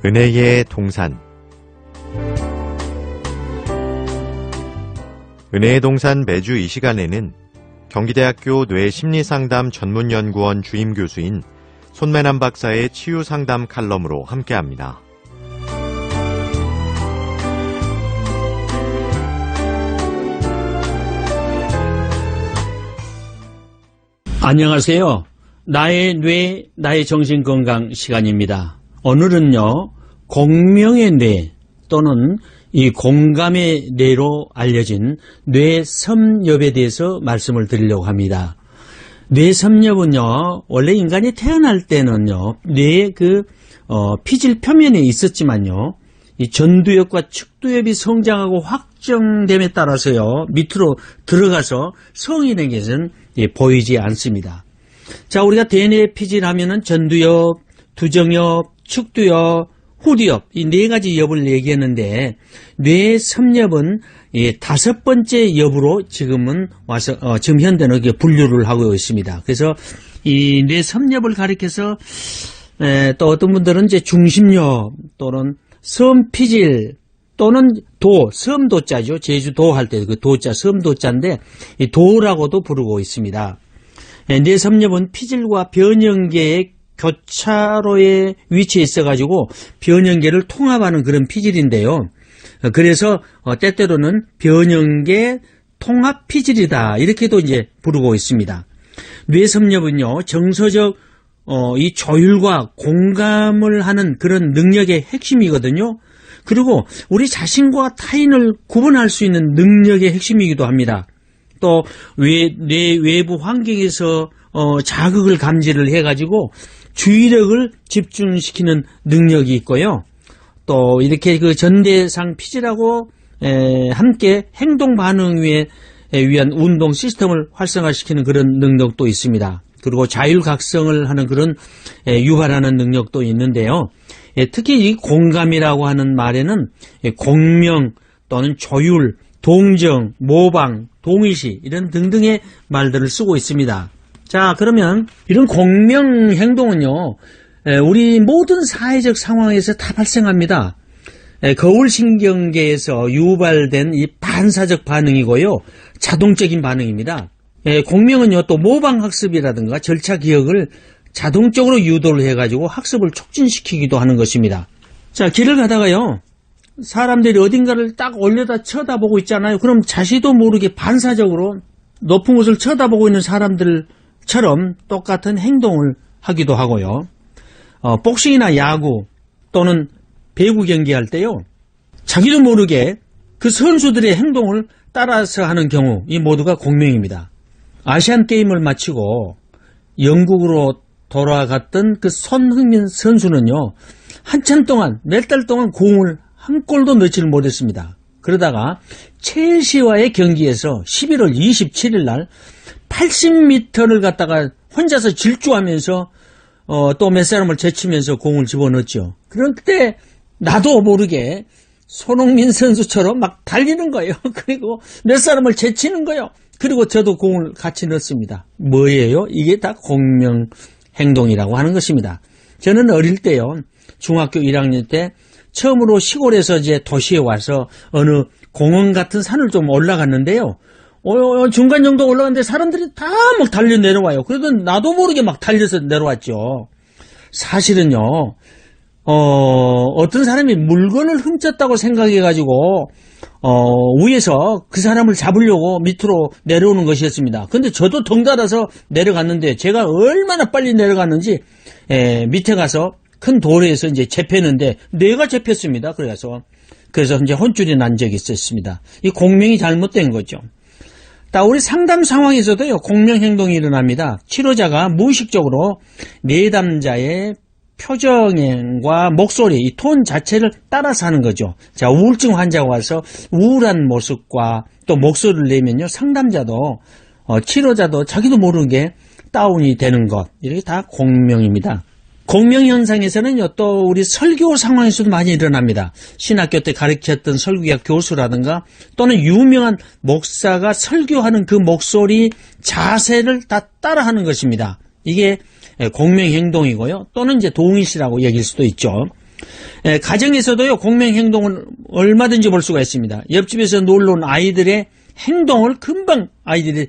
은혜의 동산. 은혜의 동산 매주 이 시간에는 경기대학교 뇌심리상담 전문연구원 주임교수인 손매남 박사의 치유상담 칼럼으로 함께합니다. 안녕하세요. 나의 뇌, 나의 정신건강 시간입니다. 오늘은요, 공명의 뇌 또는 이 공감의 뇌로 알려진 뇌섭렵에 대해서 말씀을 드리려고 합니다. 뇌섭렵은요, 원래 인간이 태어날 때는요, 뇌의 피질 표면에 있었지만요, 이 전두엽과 측두엽이 성장하고 확정됨에 따라서요, 밑으로 들어가서 성인에게는 보이지 않습니다. 자, 우리가 대뇌 피질 하면은 전두엽, 두정엽, 측두엽, 후두엽, 이 네 가지 엽을 얘기했는데, 뇌섭렵은 다섯 번째 엽으로 지금은 와서, 지금 현대는 분류를 하고 있습니다. 그래서 이 뇌섭렵을 가리켜서, 또 어떤 분들은 이제 중심엽 또는 섬피질 또는 섬도자죠. 제주도 할 때 그 도자, 섬도자인데, 이 도라고도 부르고 있습니다. 뇌섭렵은 피질과 변연계의 교차로에 위치해 있어가지고 변연계를 통합하는 그런 피질인데요. 그래서 때때로는 변연계 통합 피질이다 이렇게도 이제 부르고 있습니다. 뇌섭렵은요, 정서적 이 조율과 공감을 하는 그런 능력의 핵심이거든요. 그리고 우리 자신과 타인을 구분할 수 있는 능력의 핵심이기도 합니다. 또 뇌 외부 환경에서 자극을 감지를 해가지고 주의력을 집중시키는 능력이 있고요. 또 이렇게 그 전대상 피질하고 함께 행동 반응에 위한 운동 시스템을 활성화시키는 그런 능력도 있습니다. 그리고 자율각성을 하는 그런 유발하는 능력도 있는데요. 특히 이 공감이라고 하는 말에는 공명 또는 조율, 동정, 모방, 동의시 이런 등등의 말들을 쓰고 있습니다. 자, 그러면 이런 공명 행동은요, 우리 모든 사회적 상황에서 다 발생합니다. 거울신경계에서 유발된 이 반사적 반응이고요, 자동적인 반응입니다. 공명은요, 또 모방학습이라든가 절차 기억을 자동적으로 유도를 해가지고 학습을 촉진시키기도 하는 것입니다. 자, 길을 가다가요, 사람들이 어딘가를 딱 올려다 쳐다보고 있잖아요. 그럼 자신도 모르게 반사적으로 높은 곳을 쳐다보고 있는 사람들처럼 똑같은 행동을 하기도 하고요. 복싱이나 야구 또는 배구 경기할 때요, 자기도 모르게 그 선수들의 행동을 따라서 하는 경우, 이 모두가 공명입니다. 아시안 게임을 마치고 영국으로 돌아갔던 그 손흥민 선수는요, 한참 동안, 몇 달 동안 공을 한 골도 넣지를 못했습니다. 그러다가 첼시와의 경기에서 11월 27일 날 80m를 갖다가 혼자서 질주하면서 또 몇 사람을 제치면서 공을 집어넣었죠. 그럴 때 나도 모르게 손흥민 선수처럼 막 달리는 거예요. 그리고 몇 사람을 제치는 거예요. 그리고 저도 공을 같이 넣었습니다. 뭐예요? 이게 다 공명 행동이라고 하는 것입니다. 저는 어릴 때요, 중학교 1학년 때 처음으로 시골에서 이제 도시에 와서 어느 공원 같은 산을 좀 올라갔는데요. 중간 정도 올라갔는데 사람들이 다 막 달려 내려와요. 그래도 나도 모르게 막 달려서 내려왔죠. 사실은요, 어떤 사람이 물건을 훔쳤다고 생각해가지고, 위에서 그 사람을 잡으려고 밑으로 내려오는 것이었습니다. 근데 저도 덩달아서 내려갔는데, 제가 얼마나 빨리 내려갔는지, 밑에 가서 큰 도로에서 이제 잡혔는데, 내가 잡혔습니다. 그래서 이제 혼쭐이 난 적이 있었습니다. 이 공명이 잘못된 거죠. 우리 상담 상황에서도요, 공명 행동이 일어납니다. 치료자가 무의식적으로 내담자의 표정과 목소리, 이 톤 자체를 따라서 하는 거죠. 자, 우울증 환자가 와서 우울한 모습과 또 목소리를 내면요, 상담자도, 치료자도 자기도 모르게 다운이 되는 것, 이렇게 다 공명입니다. 공명 현상에서는요, 또 우리 설교 상황에서도 많이 일어납니다. 신학교 때 가르쳤던 설교학 교수라든가 또는 유명한 목사가 설교하는 그 목소리, 자세를 다 따라하는 것입니다. 이게 공명 행동이고요. 또는 이제 동의시라고 얘기할 수도 있죠. 가정에서도요, 공명 행동은 얼마든지 볼 수가 있습니다. 옆집에서 놀러 온 아이들의 행동을 금방 아이들이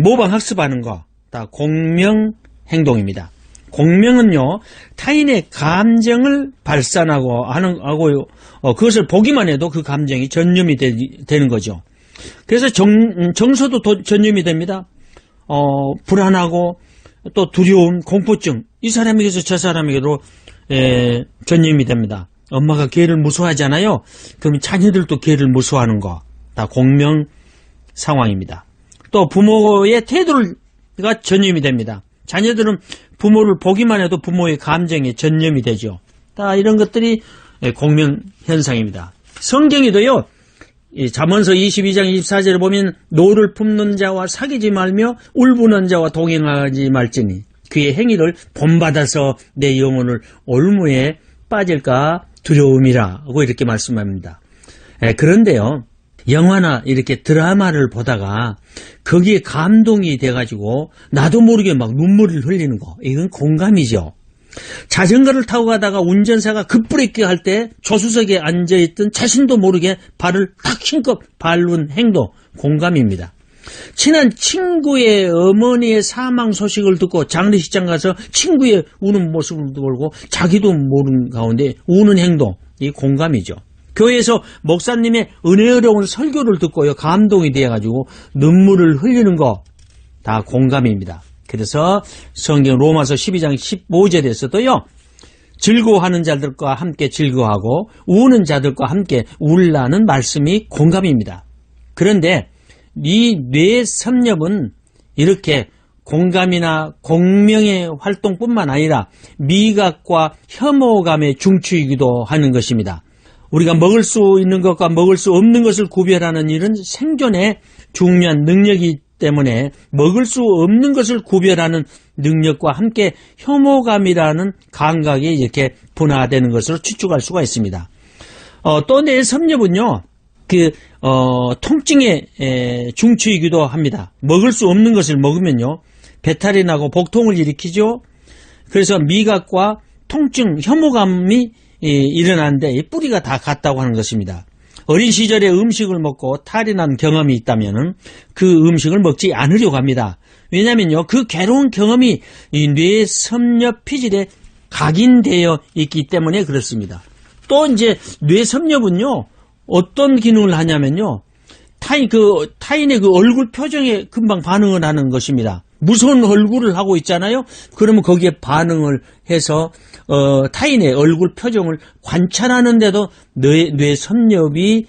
모방 학습하는 거, 다 공명 행동입니다. 공명은요, 타인의 감정을 발산하고 하고요, 그것을 보기만 해도 그 감정이 전염이 되는 거죠. 그래서 정서도 전염이 됩니다. 불안하고 또 두려움, 공포증, 이 사람에게서 저 사람에게로 전염이 됩니다. 엄마가 개를 무서워하잖아요. 그럼 자녀들도 개를 무서워하는 거, 다 공명 상황입니다. 또 부모의 태도가 전염이 됩니다. 자녀들은 부모를 보기만 해도 부모의 감정에 전염이 되죠. 다 이런 것들이 공명 현상입니다. 성경에도요, 잠언서 22장 24절에 보면 노를 품는 자와 사귀지 말며 울부는 자와 동행하지 말지니 그의 행위를 본받아서 내 영혼을 올무에 빠질까 두려움이라고 이렇게 말씀합니다. 그런데요, 영화나 이렇게 드라마를 보다가 거기에 감동이 돼가지고 나도 모르게 막 눈물을 흘리는 거, 이건 공감이죠. 자전거를 타고 가다가 운전사가 급브레이크 할 때 조수석에 앉아있던 자신도 모르게 발을 탁 힘껏 밟은 행동, 공감입니다. 친한 친구의 어머니의 사망 소식을 듣고 장례식장 가서 친구의 우는 모습을 보고 자기도 모르는 가운데 우는 행동, 이 공감이죠. 교회에서 목사님의 은혜로운 설교를 듣고요, 감동이 되어가지고 눈물을 흘리는 거, 다 공감입니다. 그래서 성경 로마서 12장 15절에서도요, 즐거워하는 자들과 함께 즐거워하고 우는 자들과 함께 울라는 말씀이 공감입니다. 그런데 이 뇌 섭렵은 이렇게 공감이나 공명의 활동뿐만 아니라 미각과 혐오감의 중추이기도 하는 것입니다. 우리가 먹을 수 있는 것과 먹을 수 없는 것을 구별하는 일은 생존의 중요한 능력이기 때문에 먹을 수 없는 것을 구별하는 능력과 함께 혐오감이라는 감각이 이렇게 분화되는 것으로 추측할 수가 있습니다. 또 뇌 섭렵은요, 통증의 중추이기도 합니다. 먹을 수 없는 것을 먹으면요, 배탈이 나고 복통을 일으키죠. 그래서 미각과 통증, 혐오감이 일어나는데 이 뿌리가 다 같다고 하는 것입니다. 어린 시절에 음식을 먹고 탈이 난 경험이 있다면 그 음식을 먹지 않으려고 합니다. 왜냐하면요, 그 괴로운 경험이 이 뇌 섭렵 피질에 각인되어 있기 때문에 그렇습니다. 또 이제 뇌 섭렵은요, 어떤 기능을 하냐면요, 타인의 그 얼굴 표정에 금방 반응을 하는 것입니다. 무서운 얼굴을 하고 있잖아요. 그러면 거기에 반응을 해서 타인의 얼굴 표정을 관찰하는데도 뇌 섭렵이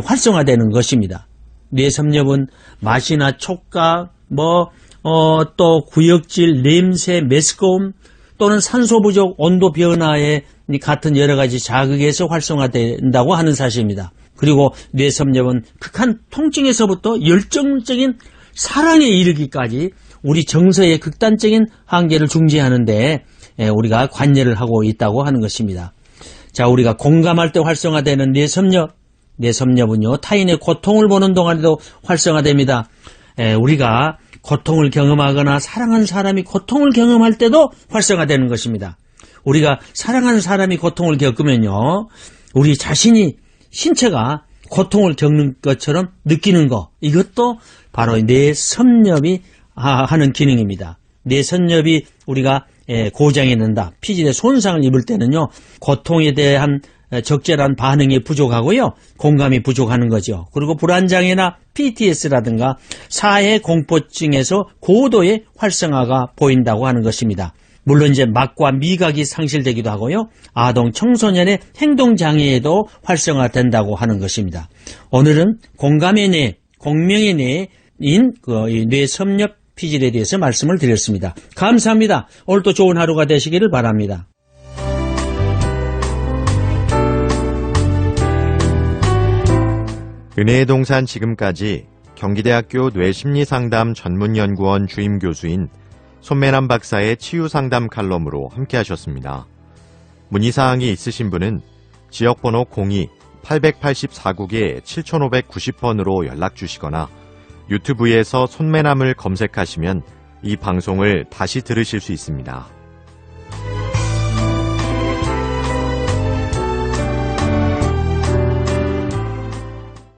활성화되는 것입니다. 뇌 섭렵은 맛이나 촉각, 또 구역질, 냄새, 메스꺼움 또는 산소 부족, 온도 변화에 같은 여러 가지 자극에서 활성화된다고 하는 사실입니다. 그리고 뇌 섭렵은 극한 통증에서부터 열정적인 사랑에 이르기까지 우리 정서의 극단적인 한계를 중지하는데 우리가 관여를 하고 있다고 하는 것입니다. 자, 우리가 공감할 때 활성화되는 뇌 섭렵은요, 타인의 고통을 보는 동안에도 활성화됩니다. 우리가 고통을 경험하거나 사랑하는 사람이 고통을 경험할 때도 활성화되는 것입니다. 우리가 사랑하는 사람이 고통을 겪으면요, 우리 자신이 신체가 고통을 겪는 것처럼 느끼는 것, 이것도 바로 뇌 섭렵이 하는 기능입니다. 뇌 섭렵이 우리가 고장이 난다, 피질에 손상을 입을 때는요, 고통에 대한 적절한 반응이 부족하고요, 공감이 부족하는 거죠. 그리고 불안장애나 PTS라든가 사회 공포증에서 고도의 활성화가 보인다고 하는 것입니다. 물론 이제 맛과 미각이 상실되기도 하고요, 아동 청소년의 행동장애에도 활성화된다고 하는 것입니다. 오늘은 공감의 뇌, 공명의 뇌인 뇌 섭렵 피질에 대해서 말씀을 드렸습니다. 감사합니다. 오늘도 좋은 하루가 되시기를 바랍니다. 은혜의 동산 지금까지 경기대학교 뇌심리상담 전문연구원 주임교수인 손매남 박사의 치유상담 칼럼으로 함께하셨습니다. 문의사항이 있으신 분은 지역번호 02-884국에 7590번으로 연락주시거나 유튜브에서 손매남을 검색하시면 이 방송을 다시 들으실 수 있습니다.